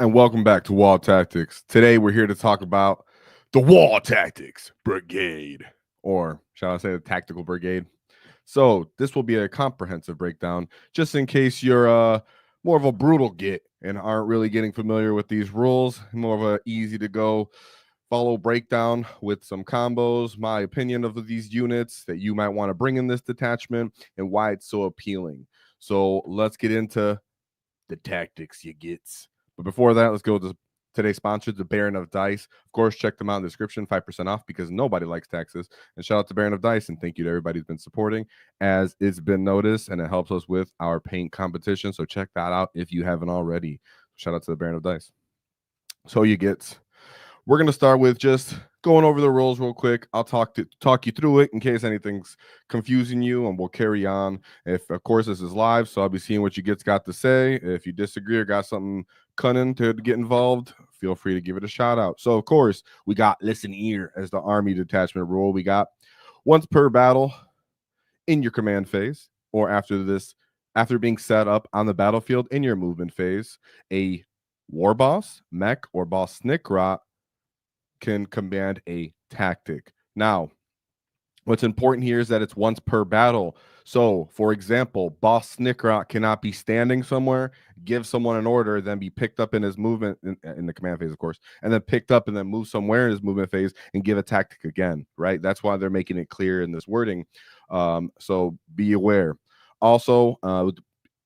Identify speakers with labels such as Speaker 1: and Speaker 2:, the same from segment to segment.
Speaker 1: And welcome back to Waaaghtaktiks. Today we're here to talk about the Waaaghtaktiks Brigade, or shall I say the Tactical Brigade. So this will be a comprehensive breakdown, just in case you're more of a brutal git and aren't really getting familiar with these rules. More of a easy to go follow breakdown with some combos, my opinion of these units that you might want to bring in this detachment, and why it's so appealing. So let's get into the tactics you gets. But before that, let's go to today's sponsor, the Baron of Dice. Of course, check them out in the description, 5% off because nobody likes taxes. And shout out to Baron of Dice, and thank you to everybody who's been supporting, as it's been noticed, and it helps us with our paint competition. So check that out if you haven't already. Shout out to the Baron of Dice. So you get, we're going to start with just going over the rules real quick. I'll talk you through it in case anything's confusing you, and we'll carry on. If, of course, this is live, so I'll be seeing what you got to say. If you disagree or got something cunning to get involved, feel free to give it a shout out. So, of course, we got listen here as the Army detachment rule. We got once per battle in your command phase, or after being set up on the battlefield in your movement phase, a war boss, mech, or boss snickrot can command a tactic. Now, what's important here is that it's once per battle. So, for example, boss snickrot cannot be standing somewhere, give someone an order, then be picked up in his movement in the command phase, of course, and then picked up and then move somewhere in his movement phase and give a tactic again, right? That's why they're making it clear in this wording. So be aware. Also,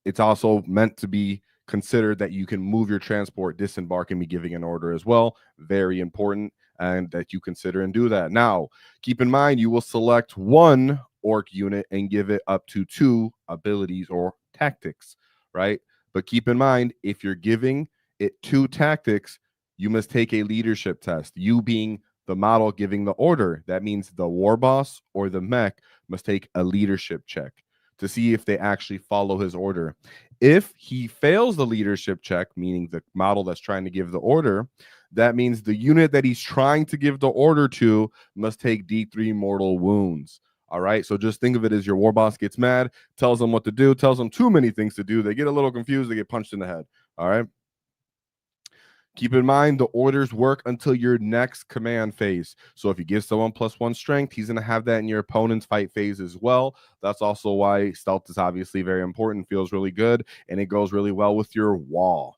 Speaker 1: it's also meant to be considered that you can move your transport, disembark, and be giving an order as well. Very important, and that you consider and do that. Now, keep in mind, you will select one orc unit and give it up to 2 abilities or tactics, right? But keep in mind, if you're giving it 2 tactics, you must take a leadership test. You being the model giving the order, that means the war boss or the mech must take a leadership check to see if they actually follow his order. If he fails the leadership check, meaning the model that's trying to give the order, that means the unit that he's trying to give the order to must take D3 mortal wounds. All right. So just think of it as your war boss gets mad, tells them what to do, tells them too many things to do. They get a little confused. They get punched in the head. All right. Keep in mind, the orders work until your next command phase. So if you give someone +1 strength, he's going to have that in your opponent's fight phase as well. That's also why stealth is obviously very important, feels really good, and it goes really well with your wall.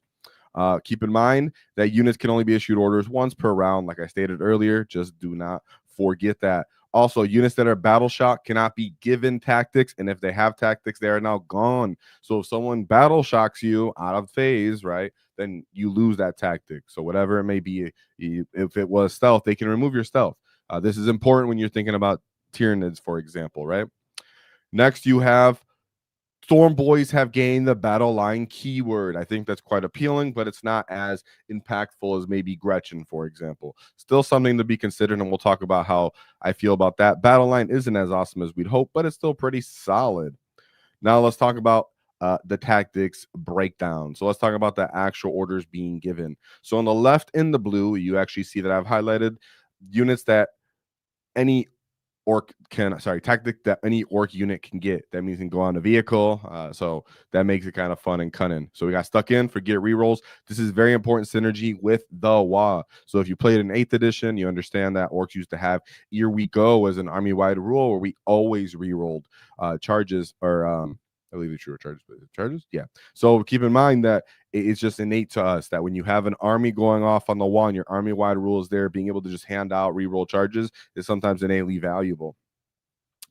Speaker 1: Keep in mind that units can only be issued orders once per round, like I stated earlier. Just do not forget that. Also, units that are battle shock cannot be given tactics, and if they have tactics, they are now gone. So if someone battle shocks you out of phase, right, then you lose that tactic. So whatever it may be, if it was stealth, they can remove your stealth. This is important when you're thinking about Tyranids, for example, right? Next, you have Storm Boys have gained the battle line keyword. I think that's quite appealing, but it's not as impactful as maybe Gretchen, for example. Still something to be considered, and we'll talk about how I feel about that. Battle line isn't as awesome as we'd hope, but it's still pretty solid. Now let's talk about the tactics breakdown. So let's talk about the actual orders being given. So on the left in the blue, you actually see that I've highlighted units that any tactic that any orc unit can get. That means you can go on a vehicle. So that makes it kind of fun and cunning. So we got stuck in for get rerolls. This is very important synergy with the WAAAGH. So if you played in 8th edition, you understand that orcs used to have Here We Go as an army-wide rule where we always rerolled charges, or I believe it's true charges, but charges. Yeah. So keep in mind that it's just innate to us that when you have an army going off on the wall and your army-wide rule is there, being able to just hand out reroll charges is sometimes innately valuable.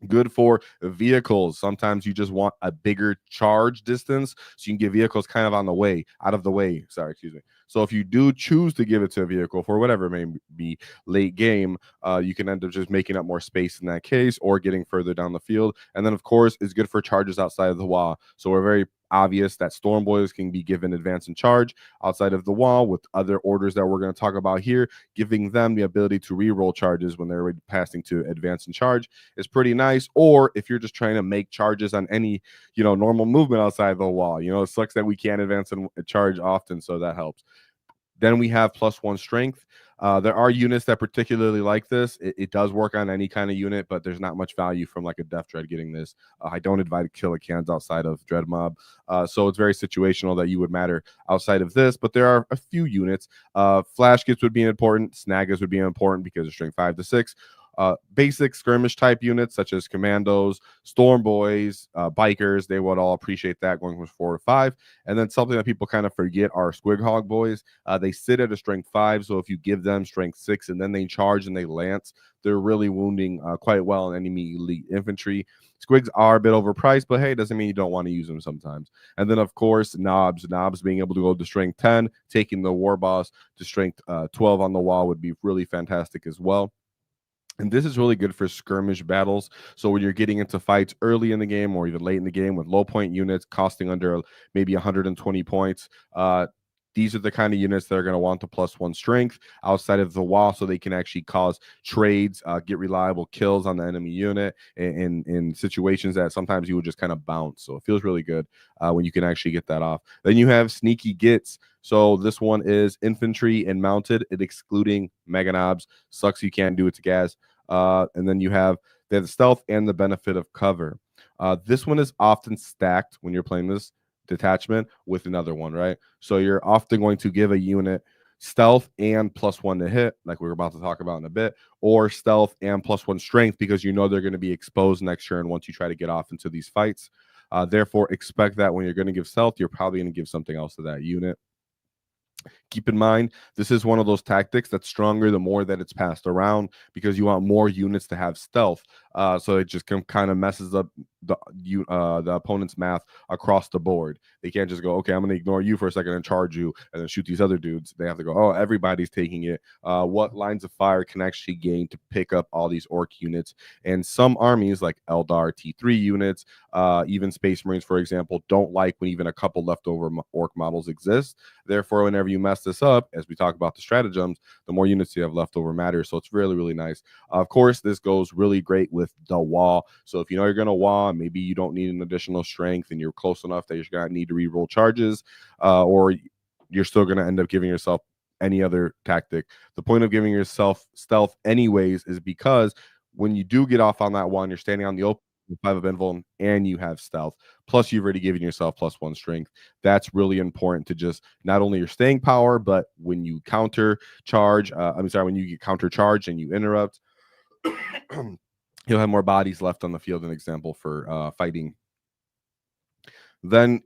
Speaker 1: Good for vehicles. Sometimes you just want a bigger charge distance, so you can get vehicles kind of out of the way. Sorry, excuse me. So if you do choose to give it to a vehicle for whatever it may be late game, you can end up just making up more space in that case or getting further down the field. And then, of course, it's good for charges outside of the WAAAGH. So we're very obvious that Storm Boys can be given advance and charge outside of the wall with other orders that we're going to talk about here, giving them the ability to reroll charges when they're passing to advance and charge is pretty nice. Or if you're just trying to make charges on any, normal movement outside the wall, it sucks that we can't advance and charge often, so that helps. Then we have +1 strength. There are units that particularly like this. It does work on any kind of unit, but there's not much value from like a Death Dread getting this. I don't advise killer cans outside of Dread Mob, so it's very situational that you would matter outside of this. But there are a few units. Flash kits would be important. Snaggers would be important because of strength 5 to 6. Basic skirmish type units such as commandos, storm boys, bikers, they would all appreciate that going from 4 to 5. And then something that people kind of forget are squig hog boys. They sit at a strength 5, so if you give them strength 6 and then they charge and they lance, they're really wounding quite well in enemy elite infantry. Squigs are a bit overpriced, but hey, doesn't mean you don't want to use them sometimes. And then, of course, knobs being able to go to strength 10, taking the war boss to strength 12 on the wall would be really fantastic as well. And this is really good for skirmish battles. So when you're getting into fights early in the game or even late in the game with low point units costing under maybe 120 points, these are the kind of units that are going to want the +1 strength outside of the wall, so they can actually cause trades, get reliable kills on the enemy unit in situations that sometimes you would just kind of bounce. So it feels really good when you can actually get that off. Then you have sneaky gets. So this one is infantry and mounted, it excluding mega knobs. Sucks you can't do it to gas. And then you have the stealth and the benefit of cover. This one is often stacked when you're playing this detachment with another one, right? So you're often going to give a unit stealth and +1 to hit, like we're about to talk about in a bit, or stealth and +1 strength because you know they're going to be exposed next turn once you try to get off into these fights. Therefore, expect that when you're going to give stealth, you're probably going to give something else to that unit. Keep in mind, this is one of those tactics that's stronger the more that it's passed around because you want more units to have stealth. So it just kind of messes up the opponent's math across the board. They can't just go, okay, I'm going to ignore you for a second and charge you and then shoot these other dudes. They have to go, oh, everybody's taking it. What lines of fire can actually gain to pick up all these orc units? And some armies like Eldar T3 units, even Space Marines, for example, don't like when even a couple leftover orc models exist. Therefore, whenever you mess this up, as we talk about the stratagems, the more units you have left over matters. So it's really, really nice. Of course, this goes really great with the wall. So if you know you're going to wall, maybe you don't need an additional strength and you're close enough that you're going to need to re-roll charges, or you're still going to end up giving yourself any other tactic. The point of giving yourself stealth anyways is because when you do get off on that one, you're standing on the open 5 of invuln and you have stealth, plus you've already given yourself +1 strength. That's really important to just not only your staying power, but when you counter charge, when you get counter charged and you interrupt, you'll have more bodies left on the field. An example for fighting. Then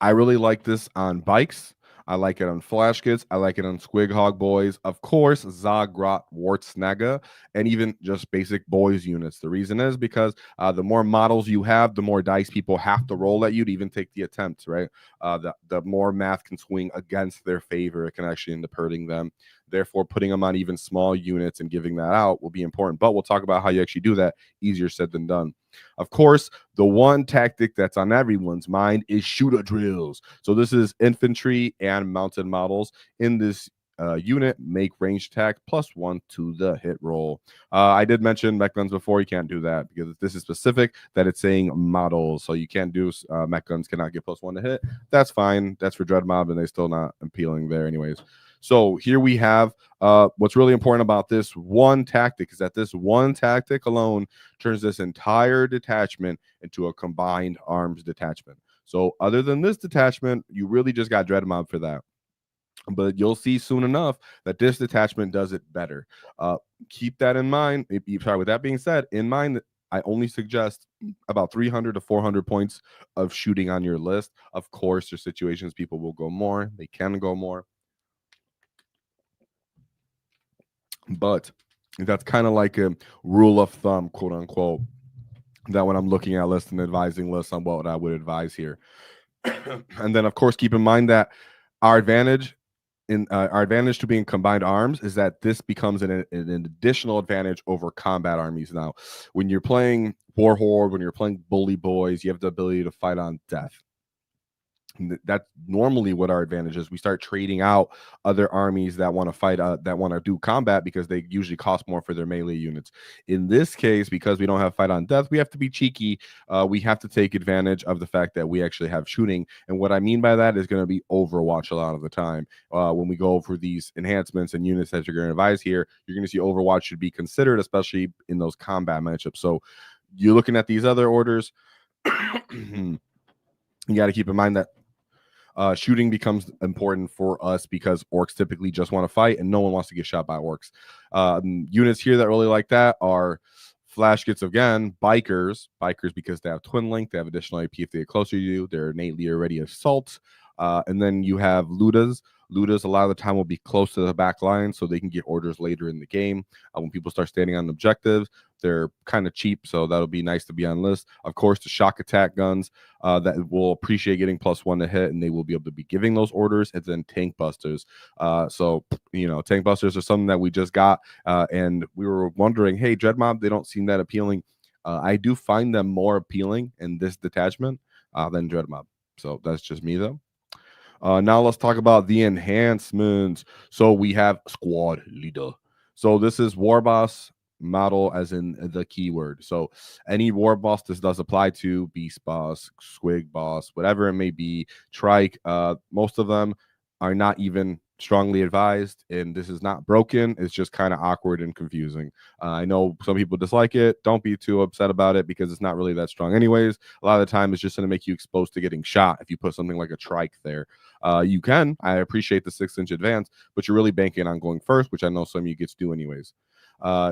Speaker 1: I really like this on bikes. I like it on flash kits. I like it on squig hog boys. Of course, Zagrot, Wartsnaga, and even just basic boys units. The reason is because the more models you have, the more dice people have to roll at you to even take the attempts, right? The more math can swing against their favor. It can actually end up hurting them. Therefore, putting them on even small units and giving that out will be important. But we'll talk about how you actually do that. Easier said than done. Of course, the one tactic that's on everyone's mind is shooter drills. So this is infantry and mounted models in this unit make ranged attack +1 to the hit roll. I did mention mech guns before. You can't do that because this is specific that it's saying models. So you can't do mech guns cannot get +1 to hit. That's fine. That's for Dread Mob, and they're still not appealing there anyways. So here we have what's really important about this one tactic is that this one tactic alone turns this entire detachment into a combined arms detachment. So other than this detachment, you really just got Dread Mob for that. But you'll see soon enough that this detachment does it better. Keep that in mind. Sorry, with that being said, in mind that I only suggest about 300 to 400 points of shooting on your list. Of course, there's situations people will go more. They can go more. But that's kind of like a rule of thumb, quote unquote, that when I'm looking at lists and advising lists on what I would advise here. And then, of course, keep in mind that our advantage to being combined arms is that this becomes an additional advantage over combat armies. Now, when you're playing War Horde, when you're playing Bully Boys, you have the ability to fight on death. That's normally what our advantage is. We start trading out other armies that want to fight, that want to do combat, because they usually cost more for their melee units. In this case, because we don't have fight on death, we have to be cheeky. We have to take advantage of the fact that we actually have shooting. And what I mean by that is going to be Overwatch a lot of the time. When we go over these enhancements and units that you're going to advise here, you're going to see Overwatch should be considered, especially in those combat matchups. So you're looking at these other orders. You got to keep in mind that shooting becomes important for us because orcs typically just want to fight and no one wants to get shot by orcs. Units here that really like that are flash kits again, bikers because they have twin link, they have additional AP if they get closer to you, they're innately already assault. And then you have ludas. Ludas a lot of the time will be close to the back line so they can get orders later in the game. When people start standing on objectives, they're kind of cheap, so that'll be nice to be on list. Of course, the shock attack guns that will appreciate getting +1 to hit, and they will be able to be giving those orders. And then tank busters. So, tank busters are something that we just got, and we were wondering, hey, Dread Mob, they don't seem that appealing. I do find them more appealing in this detachment than Dread Mob. So that's just me, though. Now let's talk about the enhancements. So we have squad leader. So this is war boss model, as in the keyword. So any war boss this does apply to: beast boss, squig boss, whatever it may be, trike. Most of them are not even strongly advised, and this is not broken. It's just kind of awkward and confusing. I know some people dislike it. Don't be too upset about it because it's not really that strong anyways. A lot of the time it's just going to make you exposed to getting shot if you put something like a trike there. You can. I appreciate the 6-inch advance, but you're really banking on going first, which I know some of you get to do anyways.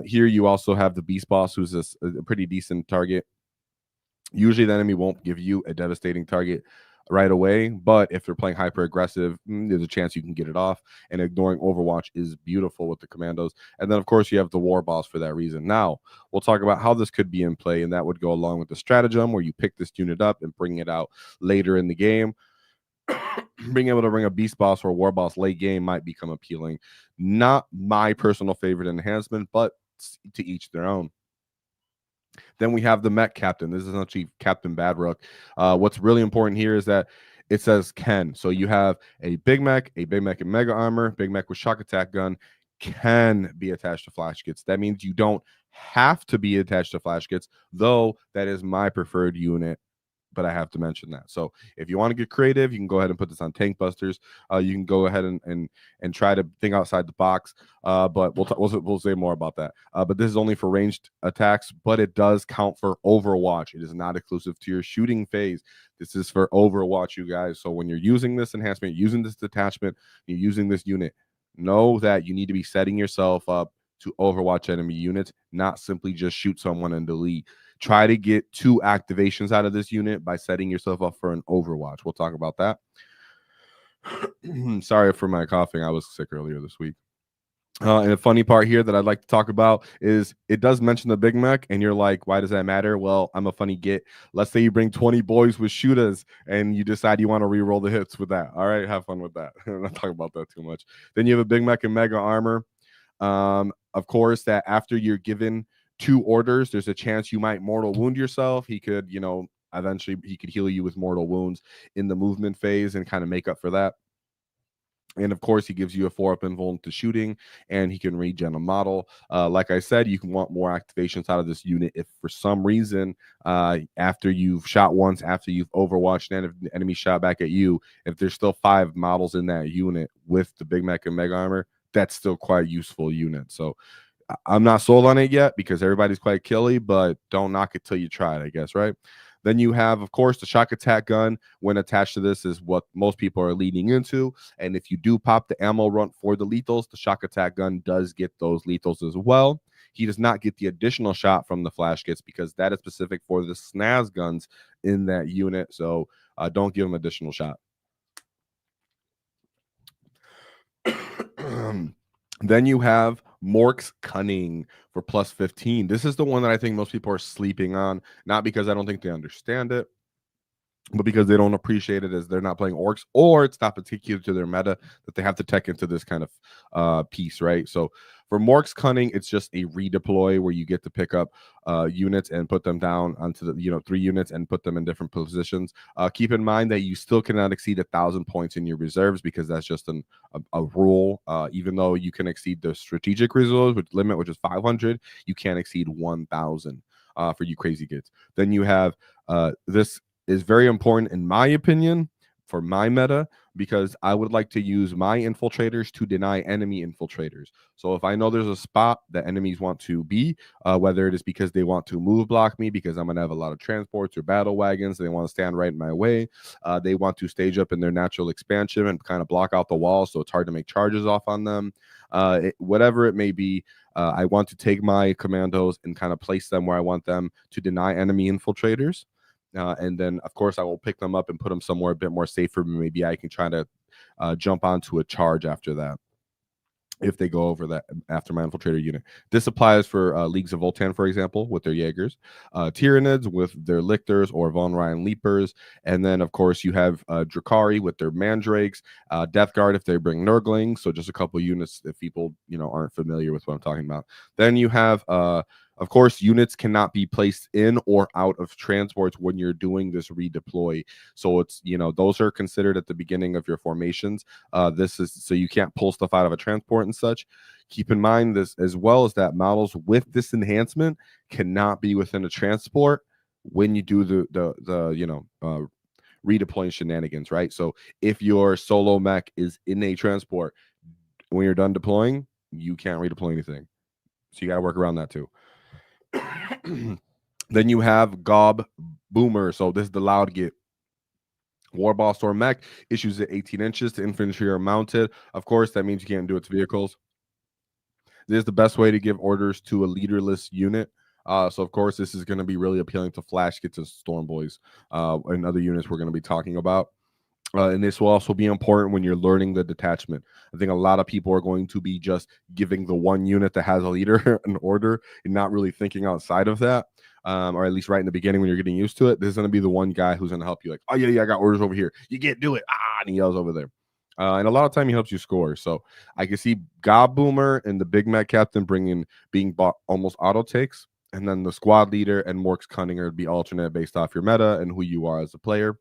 Speaker 1: Here you also have the beast boss, who's a pretty decent target. Usually the enemy won't give you a devastating target right away, but if they're playing hyper aggressive, there's a chance you can get it off. And ignoring Overwatch is beautiful with the commandos. And then of course you have the war boss for that reason. Now we'll talk about how this could be in play, and that would go along with the stratagem, where you pick this unit up and bring it out later in the game. Being able to bring a beast boss or a war boss late game might become appealing. Not my personal favorite enhancement, but to each their own. Then we have the mech captain. This is actually Captain Badrook. What's really important here is that it says can. So you have a big mech in mega armor, big mech with shock attack gun, can be attached to flash kits. That means you don't have to be attached to flash kits, though that is my preferred unit, but I have to mention that. So if you want to get creative, you can go ahead and put this on tank busters. You can go ahead and try to think outside the box. But we'll say more about that. But this is only for ranged attacks, but it does count for Overwatch. It is not exclusive to your shooting phase. This is for Overwatch, you guys. So when you're using this enhancement, using this detachment, you're using this unit, know that you need to be setting yourself up to Overwatch enemy units, not simply just shoot someone and delete. Try to get 2 activations out of this unit by setting yourself up for an Overwatch. We'll talk about that. Sorry for my coughing. I was sick earlier this week. And the funny part here that I'd like to talk about is it does mention the Big Mac, and you're like, why does that matter? Well, I'm a funny git. Let's say you bring 20 boys with shooters and you decide you want to re-roll the hits with that. All right, have fun with that. I'm not talking about that too much. Then you have a Big Mac and mega armor. Of course, that after you're given 2 orders, there's a chance you might mortal wound yourself. He could, eventually he could heal you with mortal wounds in the movement phase and kind of make up for that. And of course, he gives you a 4-up invuln to shooting, and he can regen a model. Like I said, you can want more activations out of this unit if for some reason, after you've shot once, after you've overwatched, and if the enemy shot back at you, if there's still 5 models in that unit with the Big Mac and Mega Armor, that's still quite a useful unit. So I'm not sold on it yet because everybody's quite killy, but don't knock it till you try it, I guess, right? Then you have, of course, the shock attack gun. When attached to this is what most people are leading into. And if you do pop the ammo run for the lethals, the shock attack gun does get those lethals as well. He does not get the additional shot from the flash kits because that is specific for the snaz guns in that unit. So don't give him additional shot. Then you have Mork's Cunning for +15. This is the one that I think most people are sleeping on, not because I don't think they understand it, but because they don't appreciate it as they're not playing orcs, or it's not particular to their meta that they have to tech into this kind of piece, right? So for Mork's Cunning, it's just a redeploy where you get to pick up units and put them down onto the 3 units and put them in different positions. Keep in mind that you still cannot exceed 1,000 points in your reserves because that's just a rule. Even though you can exceed the strategic reserves which limit, which is 500, you can't exceed 1,000 for you crazy kids. Then you have this is very important in my opinion for my meta, because I would like to use my infiltrators to deny enemy infiltrators. So if I know there's a spot that enemies want to be, whether it is because they want to move block me because I'm going to have a lot of transports or battle wagons, they want to stand right in my way, they want to stage up in their natural expansion and kind of block out the wall so it's hard to make charges off on them, whatever it may be, I want to take my commandos and kind of place them where I want them to deny enemy infiltrators. And then, of course, I will pick them up and put them somewhere a bit more safer. Maybe I can try to jump onto a charge after that if they go over that after my infiltrator unit. This applies for Leagues of Voltan, for example, with their Jaegers, Tyranids with their Lictors or Von Ryan Leapers, and then, of course, you have Drakari with their Mandrakes, Death Guard if they bring Nurglings, so just a couple units if people, aren't familiar with what I'm talking about. Then you have of course, units cannot be placed in or out of transports when you're doing this redeploy. So it's, those are considered at the beginning of your formations. This is so you can't pull stuff out of a transport and such. Keep in mind this as well as that models with this enhancement cannot be within a transport when you do the redeploying shenanigans, right? So if your solo mech is in a transport, when you're done deploying, you can't redeploy anything. So you got to work around that too. Then you have Gob Boomer. So this is the loud get. Warboss or mech issues at 18 inches to infantry or mounted. Of course, that means you can't do it to vehicles. This is the best way to give orders to a leaderless unit. So, of course, this is going to be really appealing to Flash Kits and Storm Boys and other units we're going to be talking about. And this will also be important when you're learning the detachment. I think a lot of people are going to be just giving the one unit that has a leader an order and not really thinking outside of that, or at least right in the beginning when you're getting used to it. There's going to be the one guy who's going to help you, like, oh, yeah, I got orders over here. You can't do it. And he yells over there. And a lot of time he helps you score. So I can see Gob Boomer and the Big Mac Captain being bought almost auto takes. And then the squad leader and Mork's Cunning would be alternate based off your meta and who you are as a player.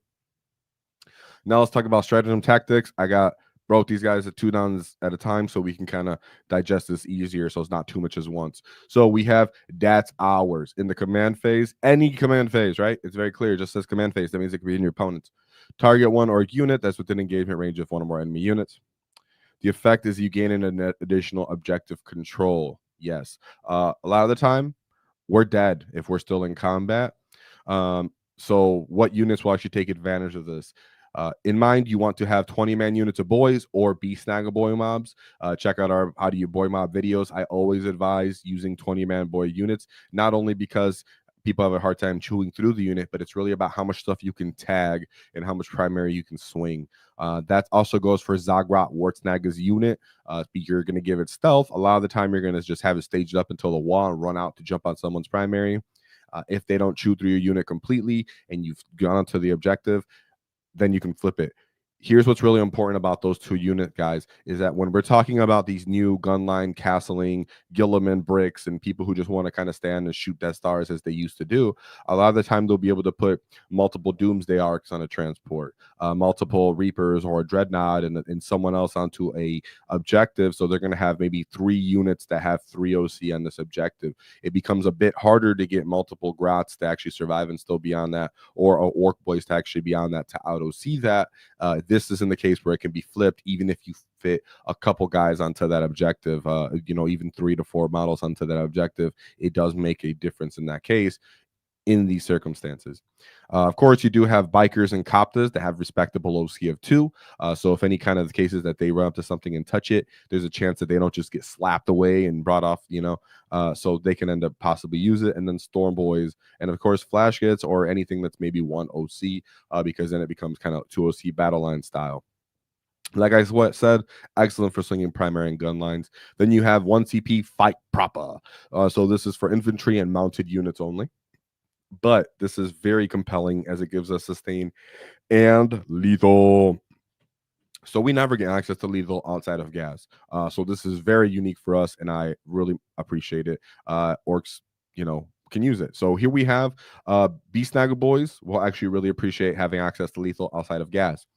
Speaker 1: Now let's talk about stratagem tactics. I broke these guys at 2 downs at a time so we can kind of digest this easier so it's not too much as once. So we have that's hours in the command phase, any command phase, right? It's very clear. It just says command phase. That means it could be in your opponent's. Target one orc unit that's within engagement range of one or more enemy units. The effect is you gain an additional objective control. Yes. A lot of the time, we're dead if we're still in combat. So what units will actually take advantage of this? In mind, you want to have 20-man units of boys or be snag boy mobs. Check out our how do you boy mob videos. I always advise using 20-man boy units, not only because people have a hard time chewing through the unit, but it's really about how much stuff you can tag and how much primary you can swing. That also goes for Zagrot Waaaghtaktiks unit. You're going to give it stealth. A lot of the time, you're going to just have it staged up until the wall and run out to jump on someone's primary. If they don't chew through your unit completely and you've gone onto the objective, then you can flip it. Here's what's really important about those 2 unit guys is that when we're talking about these new gunline castling, Gilliman bricks, and people who just want to kind of stand and shoot Death Stars as they used to do, a lot of the time they'll be able to put multiple Doomsday Arcs on a transport, multiple Reapers or a Dreadnought and someone else onto a objective. So they're going to have maybe 3 units that have 3 OC on this objective. It becomes a bit harder to get multiple Grots to actually survive and still be on that, or Orc Boys to actually be on that to out OC that. This is in the case where it can be flipped, even if you fit a couple guys onto that objective, even 3 to 4 models onto that objective, it does make a difference in that case in these circumstances. Of course, you do have bikers and coptas that have respectable OC of 2. So if any kind of cases that they run up to something and touch it, there's a chance that they don't just get slapped away and brought off, so they can end up possibly use it. And then Storm Boys, and of course, Flash Kits or anything that's maybe 1 OC, because then it becomes kind of 2 OC battle line style. Like I said, excellent for swinging primary and gun lines. Then you have 1 CP fight proper. So this is for infantry and mounted units only. But this is very compelling as it gives us sustain and lethal. So we never get access to lethal outside of gas. So this is very unique for us, and I really appreciate it. Orks, can use it. So here we have Beast Snaggle Boys will actually really appreciate having access to lethal outside of gas.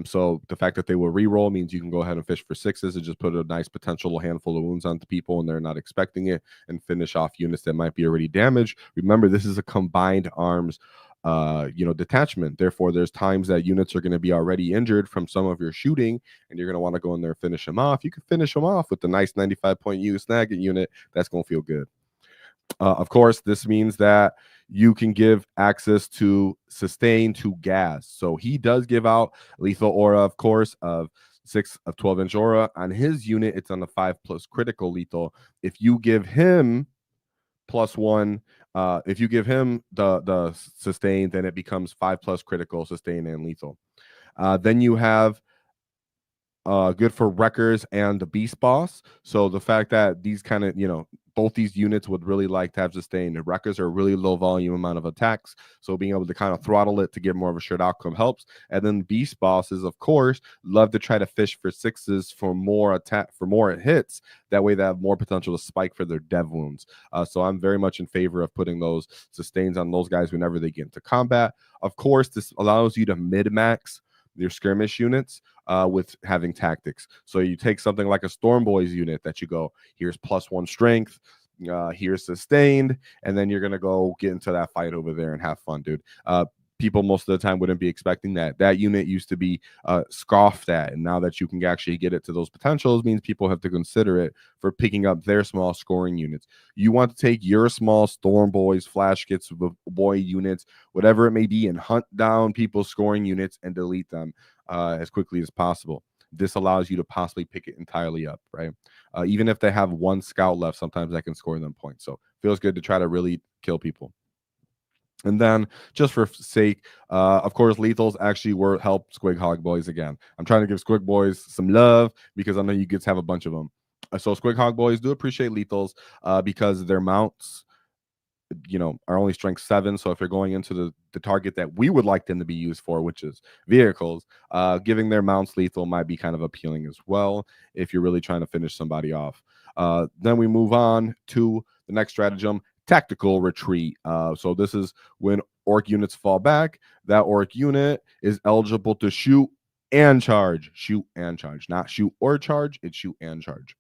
Speaker 1: So the fact that they will re-roll means you can go ahead and fish for sixes and just put a nice potential handful of wounds onto people and they're not expecting it, and finish off units that might be already damaged. Remember, this is a combined arms detachment. Therefore, there's times that units are going to be already injured from some of your shooting, and you're going to want to go in there and finish them off. You can finish them off with the nice 95-point snag unit. That's going to feel good. Of course, this means that you can give access to sustain to gas. So he does give out lethal aura, of course, of 6 of 12-inch aura. On his unit, it's on the 5+ critical lethal. If you give him +1, if you give him the sustain, then it becomes 5+ critical, sustain, and lethal. Then you have good for wreckers and the beast boss. So the fact that these kind of, both these units would really like to have sustain. The wreckers are a really low volume amount of attacks, so being able to kind of throttle it to get more of a shared outcome helps. And then beast bosses, of course, love to try to fish for sixes for more attack, for more hits. That way they have more potential to spike for their dev wounds. So I'm very much in favor of putting those sustains on those guys whenever they get into combat. Of course, this allows you to mid-max your skirmish units with having tactics. So you take something like a Storm Boys unit that you go, here's +1 strength, here's sustained, and then you're going to go get into that fight over there and have fun, dude. People most of the time wouldn't be expecting that. That unit used to be scoffed at, and now that you can actually get it to those potentials means people have to consider it for picking up their small scoring units. You want to take your small Storm Boys, Flash Kits, boy units, whatever it may be, and hunt down people's scoring units and delete them as quickly as possible. This allows you to possibly pick it entirely up, right? Even if they have one scout left, sometimes that can score them points. So feels good to try to really kill people. And then, just for sake, of course, lethals actually help Squig Hog Boys again. I'm trying to give Squig Boys some love because I know you get to have a bunch of them. So Squig Hog Boys do appreciate lethals because their mounts, are only strength 7. So if you're going into the target that we would like them to be used for, which is vehicles, giving their mounts lethal might be kind of appealing as well if you're really trying to finish somebody off. Then we move on to the next stratagem, Tactical Retreat. So this is when orc units fall back. That orc unit is eligible to shoot and charge. Shoot and charge. Not shoot or charge, it's shoot and charge.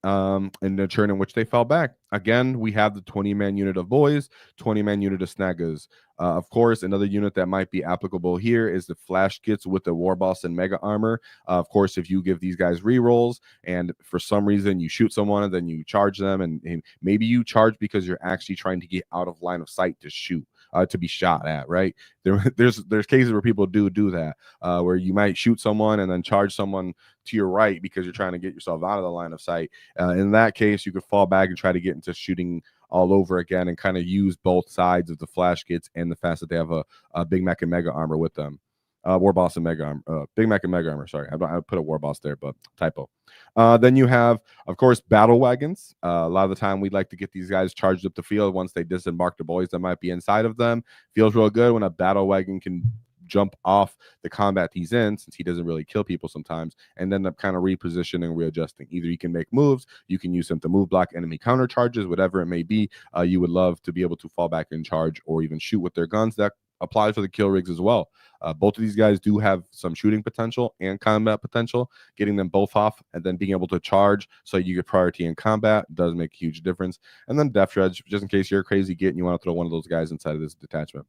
Speaker 1: In the turn in which they fell back. Again, we have the 20-man unit of boys, 20-man unit of snaggers. Of course, another unit that might be applicable here is the Flash Kits with the War Boss and Mega Armor. Of course, if you give these guys rerolls and for some reason you shoot someone and then you charge them, and maybe you charge because you're actually trying to get out of line of sight to shoot, to be shot at, right? There's cases where people do that, where you might shoot someone and then charge someone to your right because you're trying to get yourself out of the line of sight. In that case, you could fall back and try to get into shooting all over again and kind of use both sides of the Flash Kits and the fact that they have a Big Mac and Mega Armor with them. War Boss and Mega Armor, Big Mac and Mega Armor. Sorry, I put a War Boss there, but typo. Then you have, of course, battle wagons. A lot of the time, we'd like to get these guys charged up the field once they disembark the boys that might be inside of them. Feels real good when a battle wagon can jump off the combat he's in, since he doesn't really kill people sometimes, and end up kind of repositioning, readjusting. Either you can make moves, you can use him to move block enemy counter charges, whatever it may be. You would love to be able to fall back and charge or even shoot with their guns. That applies for the kill rigs as well. Both of these guys do have some shooting potential and combat potential. Getting them both off and then being able to charge so you get priority in combat does make a huge difference. And then Def Dredge, just in case you're a crazy git and you want to throw one of those guys inside of this detachment.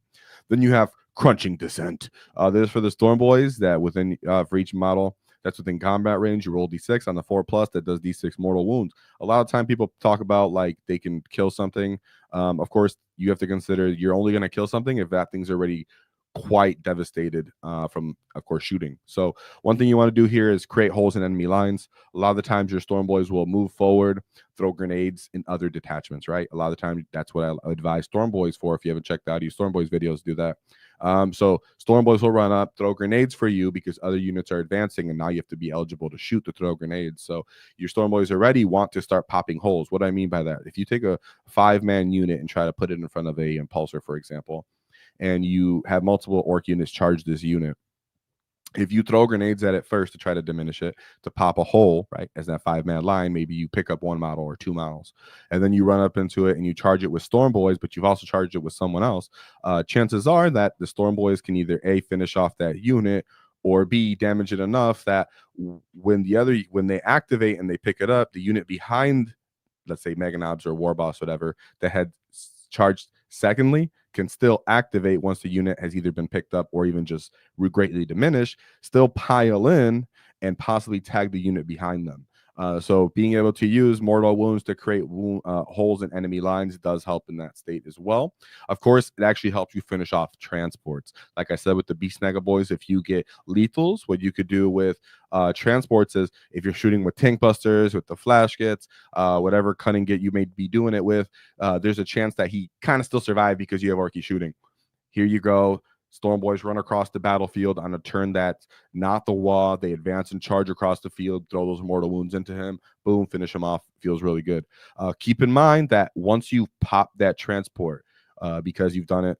Speaker 1: Then you have Crunching Descent. This is for the Storm Boys that within for each model that's within combat range, you roll d6 on the 4+, that does d6 mortal wounds. A lot of time people talk about like they can kill something. Of course, you have to consider you're only going to kill something if that thing's already quite devastated from, of course, shooting. So one thing you want to do here is create holes in enemy lines. A lot of the times your Storm Boys will move forward, throw grenades in other detachments, right? A lot of the time that's what I advise Storm Boys for. If you haven't checked out your Storm Boys videos, do that. So Storm Boys will run up, throw grenades for you because other units are advancing, and now you have to be eligible to shoot to throw grenades. So your Storm Boys already want to start popping holes. What do I mean by that? If you take a 5-man unit and try to put it in front of a impulsor, for example, and you have multiple orc units charge this unit, if you throw grenades at it first to try to diminish it, to pop a hole, right, as that 5-man line, maybe you pick up 1 model or 2 models, and then you run up into it and you charge it with Storm Boys, but you've also charged it with someone else, chances are that the Storm Boys can either A, finish off that unit, or B, damage it enough that when they activate and they pick it up, the unit behind, let's say Mega Knobs or War Boss, whatever, that had charged secondly, can still activate once the unit has either been picked up or even just greatly diminished, still pile in and possibly tag the unit behind them. So being able to use mortal wounds to create holes in enemy lines does help in that state as well. Of course, it actually helps you finish off transports. Like I said with the Beast Mega Boys, if you get lethals, what you could do with transports is if you're shooting with tank busters, with the flash kits, whatever cunning get you may be doing it with, there's a chance that he kind of still survive because you have Orky shooting. Here you go. Storm Boys run across the battlefield on a turn that's not the WAAAGH. They advance and charge across the field, throw those mortal wounds into him. Boom, finish him off. Feels really good. Keep in mind that once you pop that transport, because you've done it,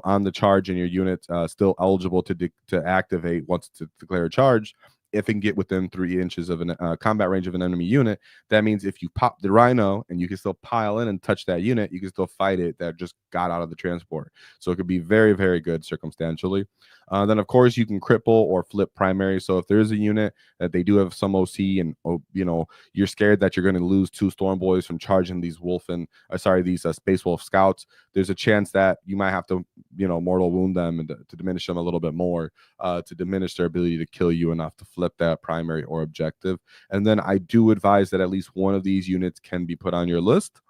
Speaker 1: on the charge and your unit's still eligible to activate once to declare a charge, if it can get within 3 inches of a combat range of an enemy unit, that means if you pop the Rhino and you can still pile in and touch that unit, you can still fight it that just got out of the transport. So it could be very, very good circumstantially. Then, of course, you can cripple or flip primary. So if there's a unit that they do have some OC and, you're scared that you're going to lose 2 Storm Boys from charging these Space Wolf Scouts, there's a chance that you might have to, mortal wound them and to diminish them a little bit more, to diminish their ability to kill you enough to flip that primary or objective. And then I do advise that at least one of these units can be put on your list.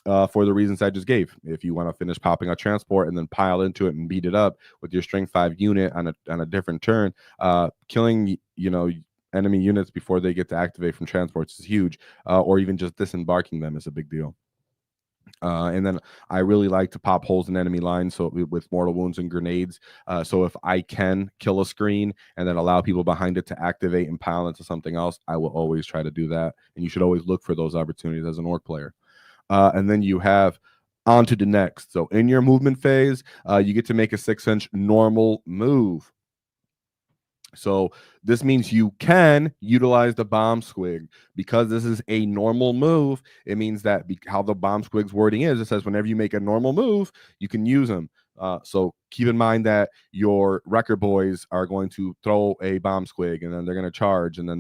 Speaker 1: For the reasons I just gave. If you want to finish popping a transport and then pile into it and beat it up with your strength 5 unit on a different turn, killing enemy units before they get to activate from transports is huge, or even just disembarking them is a big deal. And then I really like to pop holes in enemy lines, so with mortal wounds and grenades. So if I can kill a screen and then allow people behind it to activate and pile into something else, I will always try to do that. And you should always look for those opportunities as an orc player. And then you have on to the next. So in your movement phase, you get to make a 6-inch normal move. So this means you can utilize the bomb squig. Because this is a normal move, it means that how the bomb squig's wording is, it says whenever you make a normal move, you can use them. So keep in mind that your Wrecker Boys are going to throw a bomb squig, and then they're going to charge, and then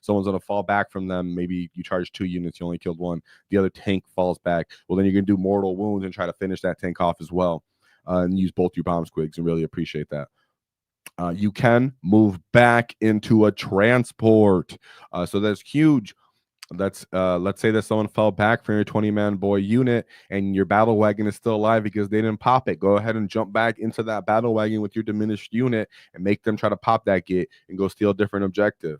Speaker 1: someone's going to fall back from them. Maybe you charge 2 units, you only killed 1. The other tank falls back. Well, then you're going to do mortal wounds and try to finish that tank off as well, and use both your bomb squigs and really appreciate that. You can move back into a transport. So that's huge. Let's say that someone fell back from your 20-man boy unit and your battle wagon is still alive because they didn't pop it. Go ahead and jump back into that battle wagon with your diminished unit and make them try to pop that gate and go steal a different objective.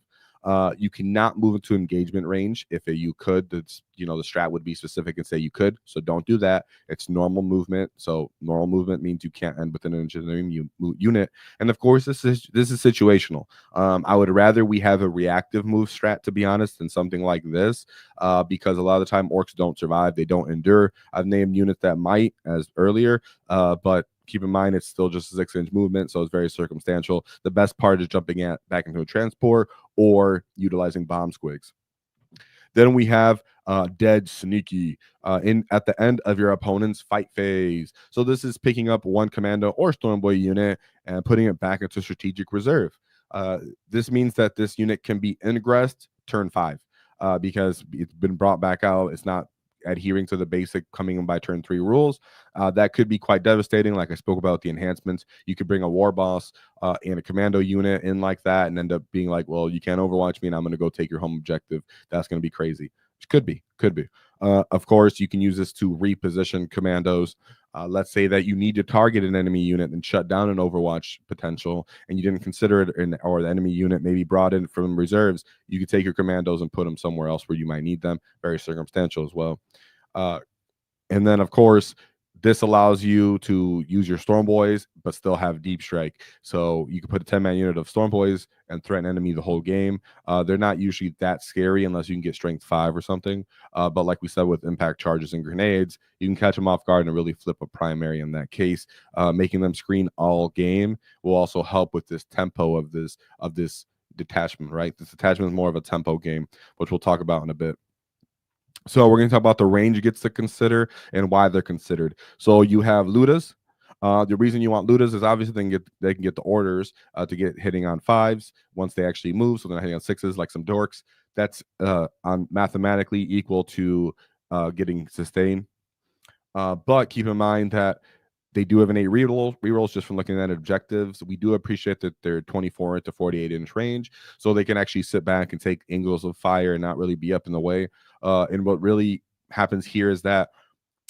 Speaker 1: You cannot move into engagement range. If you could, the strat would be specific and say you could. So don't do that. It's normal movement. So normal movement means you can't end within an engineering unit. And of course, this is situational. I would rather we have a reactive move strat, to be honest, than something like this, because a lot of the time orcs don't survive. They don't endure. I've named units that might, as earlier, but keep in mind it's still just a 6-inch movement, so it's very circumstantial. The best part is jumping back into a transport or utilizing bomb squigs. Then we have Dead Sneaky at the end of your opponent's fight phase. So this is picking up 1 commando or Stormboy unit and putting it back into strategic reserve. This means that this unit can be ingressed turn 5 because it's been brought back out. It's not adhering to the basic coming in by turn 3 rules. That could be quite devastating. Like I spoke about the enhancements, you could bring a war boss and a commando unit in like that and end up being like, well, you can't overwatch me and I'm going to go take your home objective. That's going to be crazy. Which could be. Of course, you can use this to reposition commandos. Let's say that you need to target an enemy unit and shut down an Overwatch potential, and you didn't consider it, or the enemy unit maybe brought in from reserves. You could take your commandos and put them somewhere else where you might need them. Very circumstantial as well. And then, of course, This allows you to use your Storm Boys, but still have Deep Strike. So you can put a 10-man unit of Storm Boys and threaten enemy the whole game. They're not usually that scary unless you can get Strength 5 or something. But like we said, with impact charges and grenades, you can catch them off guard and really flip a primary in that case. Making them screen all game will also help with this tempo of this detachment, right? This detachment is more of a tempo game, which we'll talk about in a bit. So we're going to talk about the range you get to consider and why they're considered. So you have Ludas. The reason you want Ludas is obviously they can get the orders to get hitting on 5s once they actually move. So they're not hitting on 6s like some dorks. That's on mathematically equal to getting sustain. But keep in mind that they do have an 8 rerolls just from looking at objectives. We do appreciate that they're 24 to 48 inch range, so they can actually sit back and take angles of fire and not really be up in the way. And what really happens here is that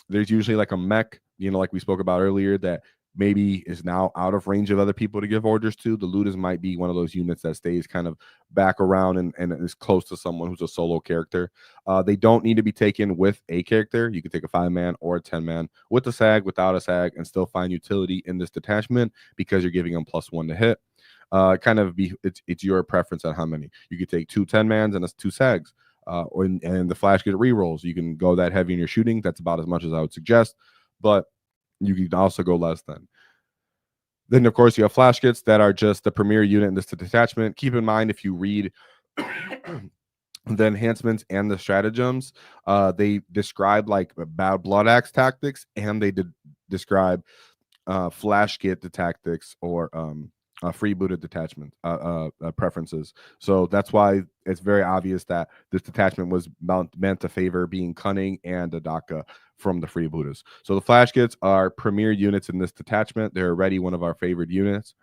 Speaker 1: there's usually like a mech, like we spoke about earlier, that maybe is now out of range of other people to give orders to. The Ludas might be one of those units that stays kind of back around and is close to someone who's a solo character. They don't need to be taken with a character. You can take a 5-man or a 10-man with a SAG, without a SAG, and still find utility in this detachment because you're giving them +1 to hit. It's your preference on how many. You could take 2 10-mans and 2 SAGs. And the flash get rerolls. You can go that heavy in your shooting. That's about as much as I would suggest, but you can also go less than. Then, of course, you have flash kits that are just the premier unit in this detachment. Keep in mind, if you read the enhancements and the stratagems, they describe like bad blood axe tactics, and they describe flash kit tactics or freebooted detachment preferences. So that's why it's very obvious that this detachment was meant to favor being cunning and a DACA from the freebooters. So the flash kits are premier units in this detachment. They're already one of our favorite units.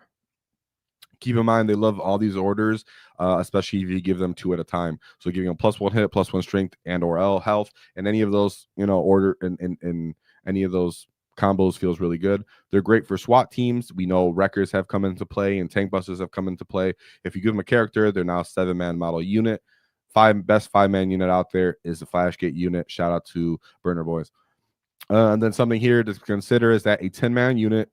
Speaker 1: Keep in mind, they love all these orders, especially if you give them 2 at a time. So giving them +1 hit, +1 strength, and or L health, and any of those, order in any of those combos feels really good. They're great for SWAT teams. We know Wreckers have come into play and Tank Busters have come into play. If you give them a character, they're now a 7-man model unit. Best 5-man unit out there is the Flashgate unit. Shout out to Burner Boys. And then something here to consider is that a 10-man unit,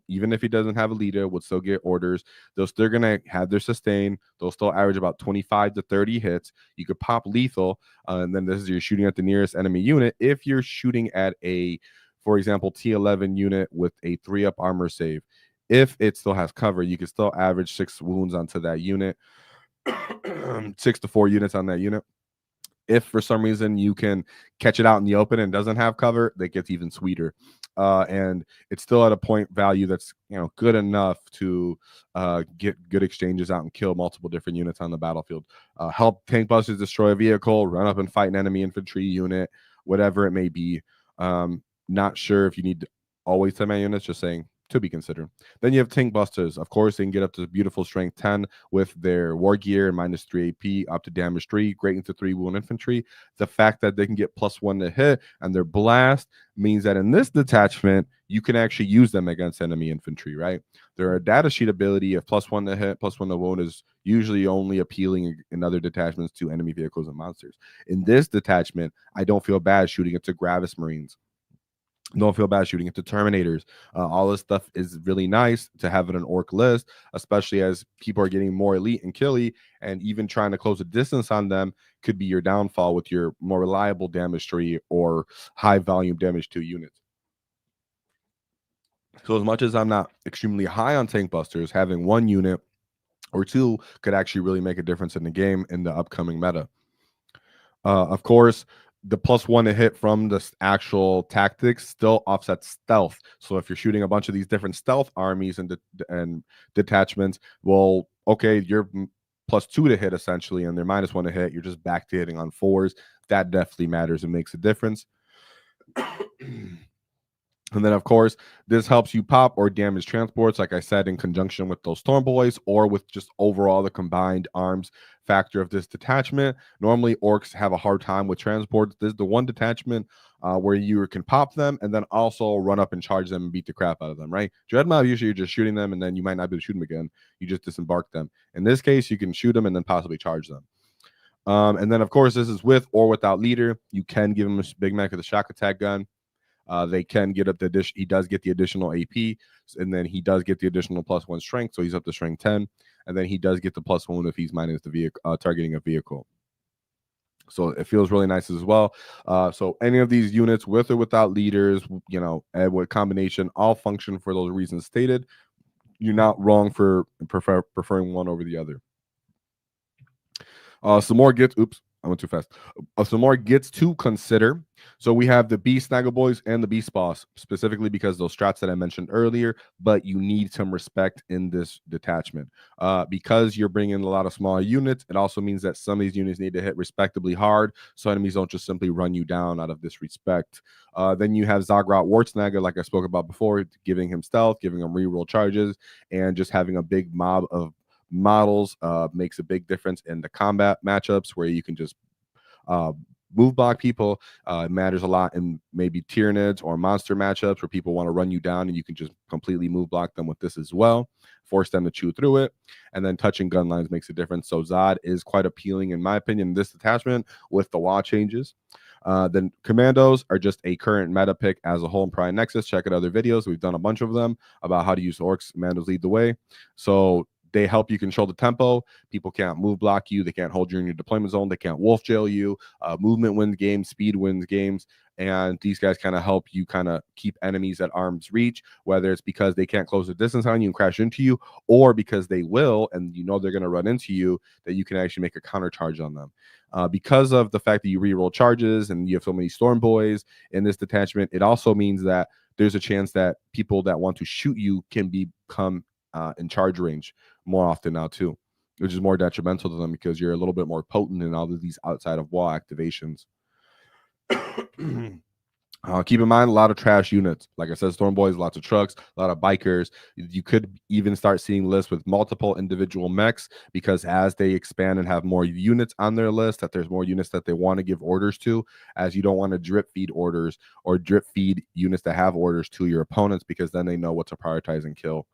Speaker 1: even if he doesn't have a leader, would still get orders. They're still going to have their sustain. They'll still average about 25 to 30 hits. You could pop lethal, and then this is you're shooting at the nearest enemy unit. If you're shooting at a, for example, T11 unit with a 3-up armor save, if it still has cover, you can still average 6 wounds onto that unit, 6 to 4 units on that unit. If for some reason you can catch it out in the open and doesn't have cover, that gets even sweeter. And it's still at a point value that's good enough to get good exchanges out and kill multiple different units on the battlefield. Help tank busters destroy a vehicle, run up and fight an enemy infantry unit, whatever it may be. Not sure if you need always 10-man units, just saying to be considered. Then you have tank busters. Of course, they can get up to beautiful strength 10 with their war gear and -3 AP, up to damage 3, great into 3 wound infantry. The fact that they can get +1 to hit and their blast means that in this detachment, you can actually use them against enemy infantry, right? Their data sheet ability of +1 to hit, +1 to wound is usually only appealing in other detachments to enemy vehicles and monsters. In this detachment, I don't feel bad shooting it to Gravis Marines. Don't feel bad shooting into Terminators. All this stuff is really nice to have in an orc list, especially as people are getting more elite and killy, and even trying to close a distance on them could be your downfall with your more reliable damage 3 or high volume damage 2 units. So as much as I'm not extremely high on tank busters, having 1 unit or 2 could actually really make a difference in the game in the upcoming meta. Of course, the +1 to hit from the actual tactics still offsets stealth. So if you're shooting a bunch of these different stealth armies and detachments, well, okay, you're +2 to hit essentially, and they're -1 to hit. You're just back to hitting on 4s. That definitely matters and makes a difference. And then, of course, this helps you pop or damage transports, like I said, in conjunction with those Storm Boys or with just overall the combined arms factor of this detachment. Normally, orcs have a hard time with transports. This is the one detachment where you can pop them and then also run up and charge them and beat the crap out of them, right? Dreadmouth, usually you're just shooting them and then you might not be able to shoot them again. You just disembark them. In this case, you can shoot them and then possibly charge them. And then, of course, this is with or without leader. You can give them a Big Mac with a shock attack gun. They can get up the addition. He does get the additional AP, and then he does get the additional +1 strength, so he's up to strength 10. And then he does get the +1 if he's minus the vehicle, targeting a vehicle. So it feels really nice as well. So any of these units, with or without leaders, you know, and with combination, all function for those reasons stated. You're not wrong for preferring one over the other. Some more gets. Oops, I went too fast. Some more gets to consider. So we have the Beast Snaggle Boys and the Beast Boss, specifically because those strats that I mentioned earlier. But you need some respect in this detachment. Because you're bringing a lot of small units, it also means that some of these units need to hit respectably hard, so enemies don't just simply run you down out of disrespect. Then you have Zagrot Wartsnagger, like I spoke about before, giving him stealth, giving him reroll charges, and just having a big mob of models makes a big difference in the combat matchups where you can just move block people. It matters a lot in maybe Tyranids or monster matchups where people want to run you down, and you can just completely move block them with this as well, force them to chew through it. And then touching gun lines makes a difference. So Zod is quite appealing, in my opinion, in this detachment with the WAAAGH changes. Then Commandos are just a current meta pick as a whole in Prime Nexus. Check out other videos. We've done a bunch of them about how to use Orks. Commandos lead the way. So they help you control the tempo. People can't move block you. They can't hold you in your deployment zone. They can't wolf jail you. Movement wins games. Speed wins games. And these guys kind of help you kind of keep enemies at arm's reach, whether it's because they can't close the distance on you and crash into you, or because they will, and you know they're going to run into you, that you can actually make a counter charge on them. Because of the fact that you reroll charges and you have so many Storm Boys in this detachment, it also means that there's a chance that people that want to shoot you can become in charge range more often now too, which is more detrimental to them because you're a little bit more potent in all of these outside of wall activations. Keep in mind, a lot of trash units. Like I said, Storm Boys, lots of trucks, a lot of bikers. You could even start seeing lists with multiple individual mechs, because as they expand and have more units on their list, that there's more units that they want to give orders to, as you don't want to drip feed orders or drip feed units that have orders to your opponents, because then they know what to prioritize and kill.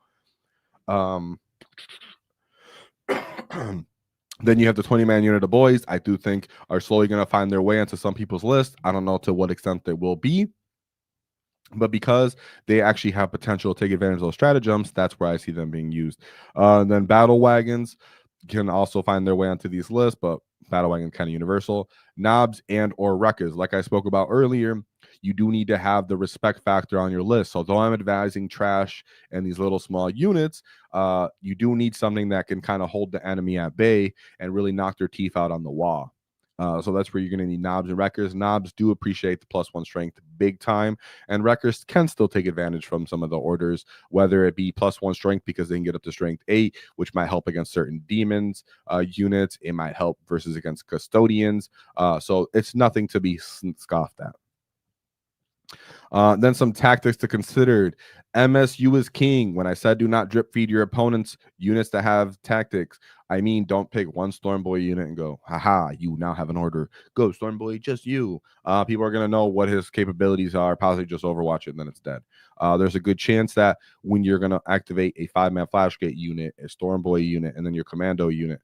Speaker 1: Then you have the 20-man unit of boys. I do think are slowly going to find their way into some people's list. I don't know to what extent they will be, but because they actually have potential to take advantage of those stratagems, that's where I see them being used. Then battle wagons can also find their way onto these lists, but battle wagon kind of universal. Knobs and or wreckers, like I spoke about earlier, you do need to have the respect factor on your list. So though I'm advising trash and these little small units, you do need something that can kind of hold the enemy at bay and really knock their teeth out on the wall. So that's where you're going to need knobs and wreckers. Knobs do appreciate the +1 strength big time, and wreckers can still take advantage from some of the orders, whether it be +1 strength because they can get up to strength 8, which might help against certain demons units. It might help versus against custodians. So it's nothing to be scoffed at. Then some tactics to consider. MSU is king. When I said do not drip feed your opponent's units that have tactics, I mean don't pick one Storm Boy unit and go, haha, you now have an order. Go Storm Boy, just you. People are going to know what his capabilities are, possibly just overwatch it and then it's dead. There's a good chance that when you're going to activate a 5-man flashgate unit, a Storm Boy unit, and then your commando unit,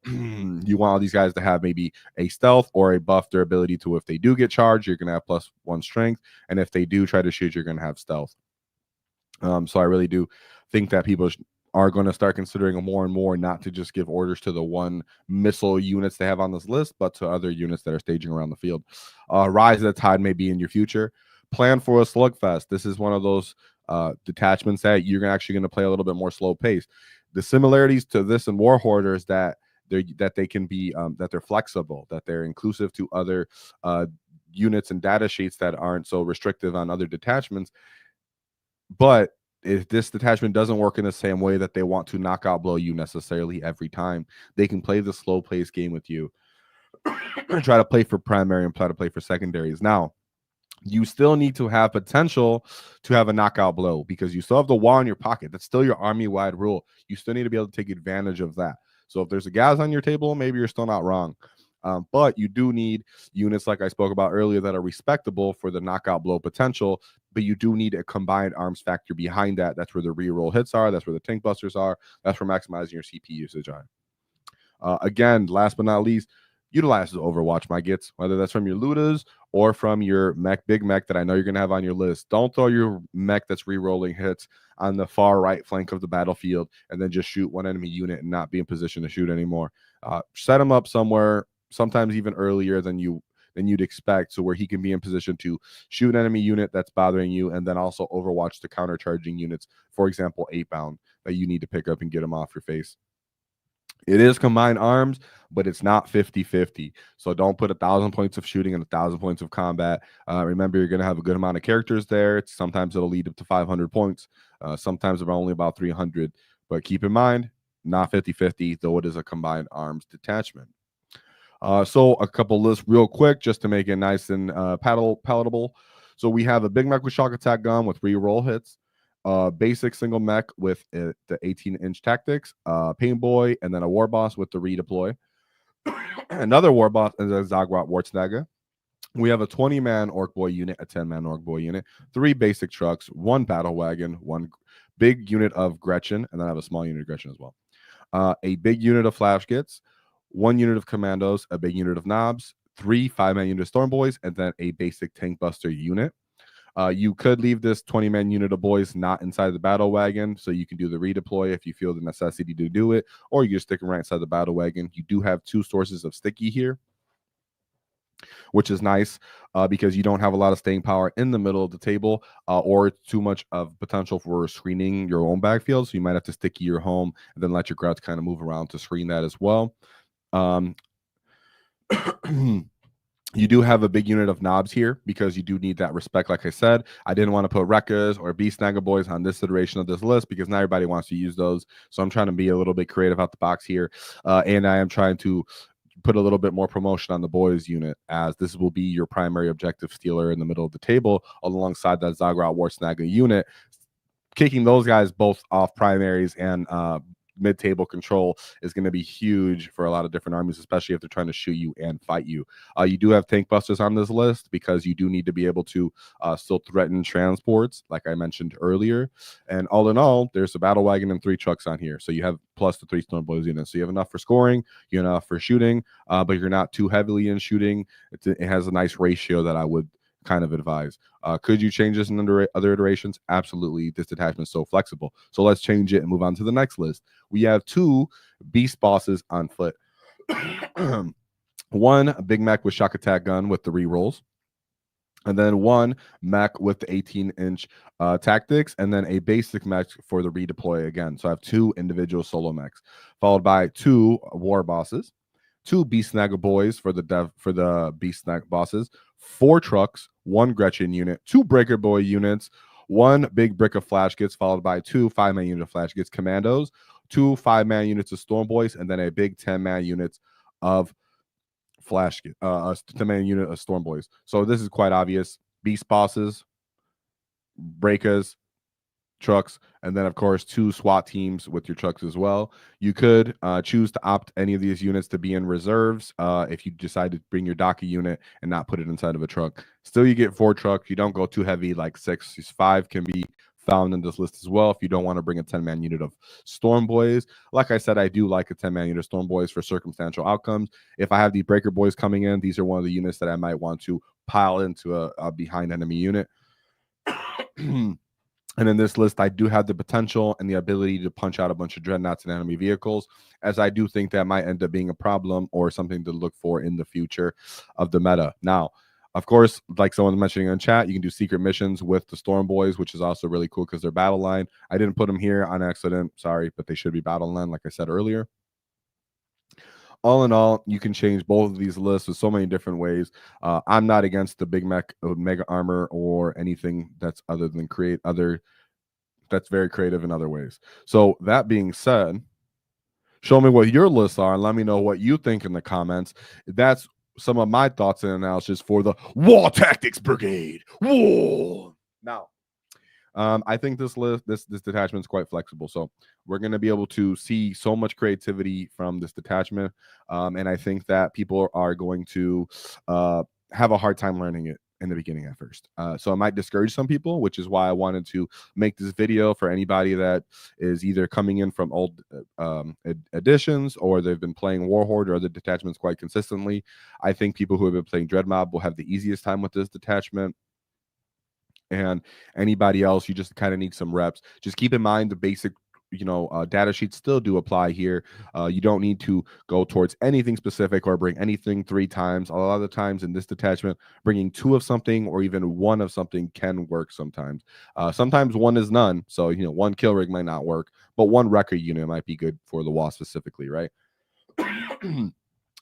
Speaker 1: you want all these guys to have maybe a stealth or a buff durability to, if they do get charged, you're going to have +1 strength, and if they do try to shoot, you're going to have stealth. So I really do think that people are going to start considering more and more not to just give orders to the one missile units they have on this list, but to other units that are staging around the field. Rise of the Tide may be in your future. Plan for a slugfest. This is one of those detachments that you're actually going to play a little bit more slow pace. The similarities to this and War Hoarders that they can be that they're flexible, that they're inclusive to other units and data sheets that aren't so restrictive on other detachments. But if this detachment doesn't work in the same way that they want to knockout blow you necessarily every time, they can play the slow pace game with you and try to play for primary and try to play for secondaries. Now, you still need to have potential to have a knockout blow, because you still have the wall in your pocket. That's still your army-wide rule. You still need to be able to take advantage of that. So if there's a gas on your table, maybe you're still not wrong. But you do need units, like I spoke about earlier, that are respectable for the knockout blow potential, but you do need a combined arms factor behind that. That's where the reroll hits are. That's where the tank busters are. That's where maximizing your CP usage are. Again, last but not least, utilize the Overwatch my gets, whether that's from your Ludas or from your big mech that I know you're going to have on your list. Don't throw your mech that's re-rolling hits on the far right flank of the battlefield and then just shoot one enemy unit and not be in position to shoot anymore. Set him up somewhere, sometimes even earlier than you'd expect, so where he can be in position to shoot an enemy unit that's bothering you, and then also Overwatch the counter-charging units, for example, 8-bound, that you need to pick up and get them off your face. It is combined arms, but it's not 50-50. So don't put 1,000 points of shooting and 1,000 points of combat. Remember, you're going to have a good amount of characters there. Sometimes it'll lead up to 500 points. Sometimes they're only about 300. But keep in mind, not 50-50, though it is a combined arms detachment. So a couple lists real quick just to make it nice and palatable. So we have a big mech with shock attack gun with re-roll hits. Basic single mech with the 18-inch tactics, pain boy, and then a war boss with the redeploy. Another war boss is a Waaaghtaktiks. We have a 20-man orc boy unit, a 10-man orc boy unit, 3 basic trucks, 1 battle wagon, 1 big unit of Gretchen, and then I have a small unit of Gretchen as well. A big unit of flash kits, 1 unit of commandos, a big unit of knobs, 3 5-man unit of storm boys, and then a basic tank buster unit. You could leave this 20-man unit of boys not inside the battle wagon, so you can do the redeploy if you feel the necessity to do it, or you just stick them right inside the battle wagon. You do have 2 sources of sticky here, which is nice because you don't have a lot of staying power in the middle of the table or too much of potential for screening your own backfield. So you might have to sticky your home and then let your Grets kind of move around to screen that as well. You do have a big unit of knobs here because you do need that respect. Like I said, I didn't want to put Rekkas or Beast Snagger Boys on this iteration of this list because not everybody wants to use those. So I'm trying to be a little bit creative out the box here. And I am trying to put a little bit more promotion on the boys unit, as this will be your primary objective stealer in the middle of the table alongside that Zagrod Waaaghtaktiks unit. Kicking those guys both off primaries and mid-table control is going to be huge for a lot of different armies, especially if they're trying to shoot you and fight you. You do have tank busters on this list because you do need to be able to still threaten transports, like I mentioned earlier. And all in all, there's a battle wagon and 3 trucks on here. So you have plus the 3 storm boys units. So you have enough for scoring, you have enough for shooting, but you're not too heavily in shooting. It has a nice ratio that I would kind of advise. Could you change this in other iterations? Absolutely. This detachment is so flexible. So let's change it and move on to the next list. We have 2 beast bosses on foot. 1 big mech with shock attack gun with the rerolls, and then 1 mech with the 18-inch tactics, and then a basic mech for the redeploy again. So I have 2 individual solo mechs, followed by 2 war bosses, 2 Beast Snagger boys for the Beast Snag bosses, 4 trucks, 1 Gretchen unit, 2 Breaker Boy units, 1 big brick of flash kits, followed by 2 5-man unit of flash kits commandos, 2 5-man units of storm boys, and then a big 10-man units of flash kit, 10-man unit of storm boys. So this is quite obvious. Beast bosses, breakers, trucks, and then of course 2 SWAT teams with your trucks as well. You could choose to opt any of these units to be in reserves if you decide to bring your DACA unit and not put it inside of a truck. Still, you get 4 trucks. You don't go too heavy, like 6. 5 can be found in this list as well if you don't want to bring a 10-man unit of storm boys. Like I said, I do like a 10-man unit of storm boys for circumstantial outcomes. If I have the breaker boys coming in, these are one of the units that I might want to pile into a behind enemy unit. And in this list, I do have the potential and the ability to punch out a bunch of dreadnoughts and enemy vehicles, as I do think that might end up being a problem or something to look for in the future of the meta. Now, of course, like someone mentioning in chat, you can do secret missions with the Storm Boys, which is also really cool because they're battle line. I didn't put them here on accident. Sorry, but they should be battle line, like I said earlier. All in all, you can change both of these lists with so many different ways. I'm not against the big mech mega armor or anything that's other than that's very creative in other ways. So that being said, show me what your lists are and let me know what you think in the comments. That's some of my thoughts and analysis for the Waaaghtaktiks Brigade. Whoa! Now, I think this detachment is quite flexible, so we're going to be able to see so much creativity from this detachment, and I think that people are going to have a hard time learning it. in the beginning at first. So it might discourage some people, which is why I wanted to make this video for anybody that is either coming in from old editions, or they've been playing Warhorde or other detachments quite consistently. I think people who have been playing Dreadmob will have the easiest time with this detachment. And anybody else, you just kind of need some reps. Just keep in mind the basic data sheets still do apply here. You don't need to go towards anything specific or bring anything 3 times. A lot of the times in this detachment, bringing 2 of something or even 1 of something can work sometimes. Sometimes 1 is none. So 1 kill rig might not work, but 1 wrecker unit might be good for the WAAAGH specifically, right?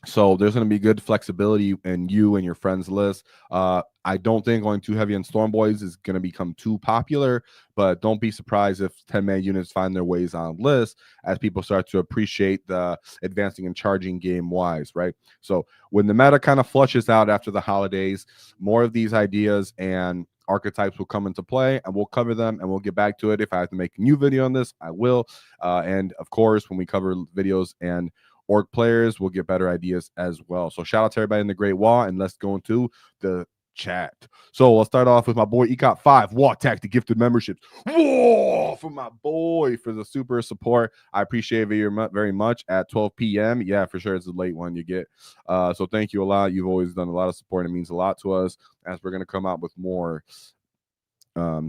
Speaker 1: So there's going to be good flexibility in you and your friends list. I don't think going too heavy on Storm Boys is going to become too popular, but don't be surprised if 10-man units find their ways on lists as people start to appreciate the advancing and charging game wise, right? So when the meta kind of flushes out after the holidays, more of these ideas and archetypes will come into play, and we'll cover them and we'll get back to it. If I have to make a new video on this, I will. And of course, when we cover videos and org players, will get better ideas as well. So shout out to everybody in the Great WAAAGH, and let's go into the chat. So let's start off with my boy Ecot 5 Waaaghtaktiks gifted memberships. Whoa, for my boy for the super support. I appreciate it very much at 12 p.m. Yeah, for sure, it's a late one you get. So thank you a lot. You've always done a lot of support. It means a lot to us as we're going to come out with more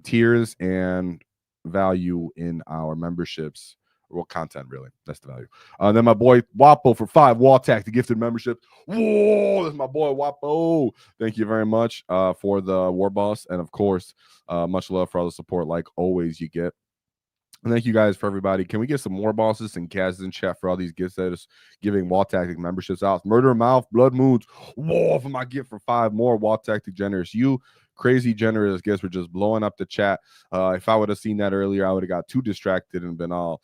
Speaker 1: tiers and value in our memberships. Well, content, really. That's the value. Then my boy Wapo for 5 Waaaghtaktiks gifted memberships. Whoa, that's my boy Wapo. Thank you very much for the War Boss. And of course, much love for all the support, like always, you get. And thank you guys for everybody. Can we get some more bosses and Kaz in chat for all these gifts that is giving Waaaghtaktiks memberships out? Murder Mouth, Blood Moons. Whoa, for my gift for 5 more Waaaghtaktiks generous. You crazy generous gifts were just blowing up the chat. If I would have seen that earlier, I would have got too distracted and been all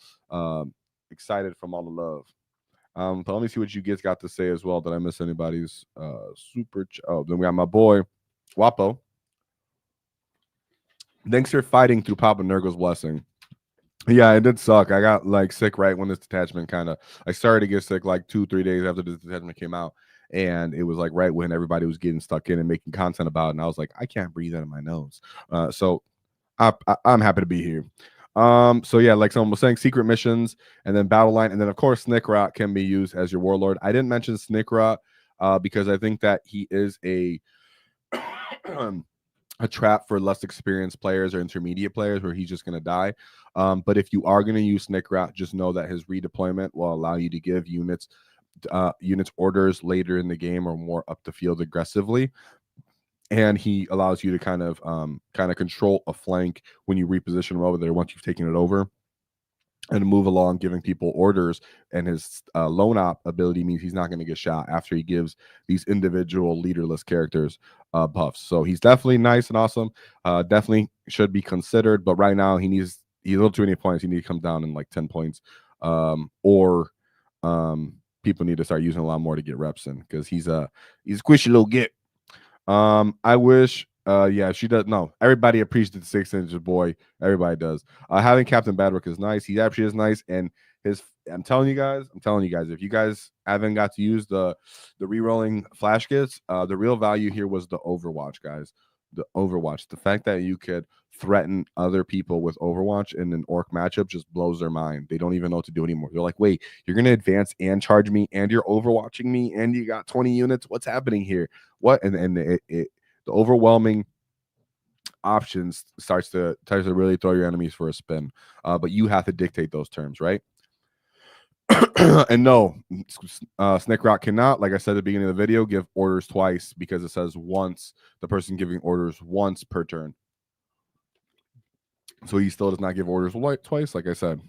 Speaker 1: excited from all the love. But let me see what you guys got to say as well. Did I miss anybody's super? Then we got my boy Wapo. Thanks for fighting through Papa Nurgo's blessing. Yeah, it did suck. I got like sick right when this detachment I started to get sick like 2-3 days after this detachment came out. And it was like right when everybody was getting stuck in and making content about it. And I was like, I can't breathe out of my nose. So I'm happy to be here. So yeah, like someone was saying, secret missions and then battle line. And then of course, Snickrot can be used as your warlord. I didn't mention Snickrot because I think that he is a trap for less experienced players or intermediate players where he's just going to die. But if you are going to use Snickrot, just know that his redeployment will allow you to give units orders later in the game or more up the field aggressively. And he allows you to kind of control a flank when you reposition him over there once you've taken it over, and move along giving people orders. And his lone op ability means he's not going to get shot after he gives these individual leaderless characters buffs. So he's definitely nice and awesome. Definitely should be considered, but right now he's a little too many points. He needs to come down in like 10 points, or people need to start using a lot more to get reps in, because he's a squishy little git. I wish yeah, she does. No, everybody appreciates the 6 inches, boy. Everybody does. Having Captain Badrook is nice. He actually is nice, and I'm telling you guys, if you guys haven't got to use the re-rolling flash kits, the real value here was the Overwatch, guys. The Overwatch. The fact that you could threaten other people with Overwatch in an orc matchup just blows their mind. They don't even know what to do anymore. They're like, wait, you're gonna advance and charge me, and you're Overwatching me, and you got 20 units. What's happening here? What? And the overwhelming options starts to really throw your enemies for a spin. But you have to dictate those terms, right? And no, Snickrot cannot, like I said at the beginning of the video, give orders twice, because it says once, the person giving orders once per turn. So he still does not give orders twice, like I said.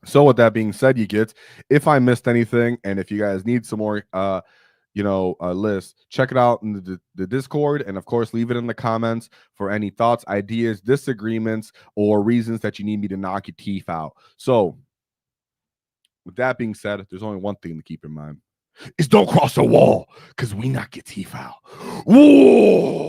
Speaker 1: So with that being said, you get, if I missed anything, and if you guys need some more list, check it out in the Discord, and of course leave it in the comments for any thoughts, ideas, disagreements, or reasons that you need me to knock your teeth out. So with that being said, there's only one thing to keep in mind: is don't cross the wall, because we knock your teeth out. Whoa!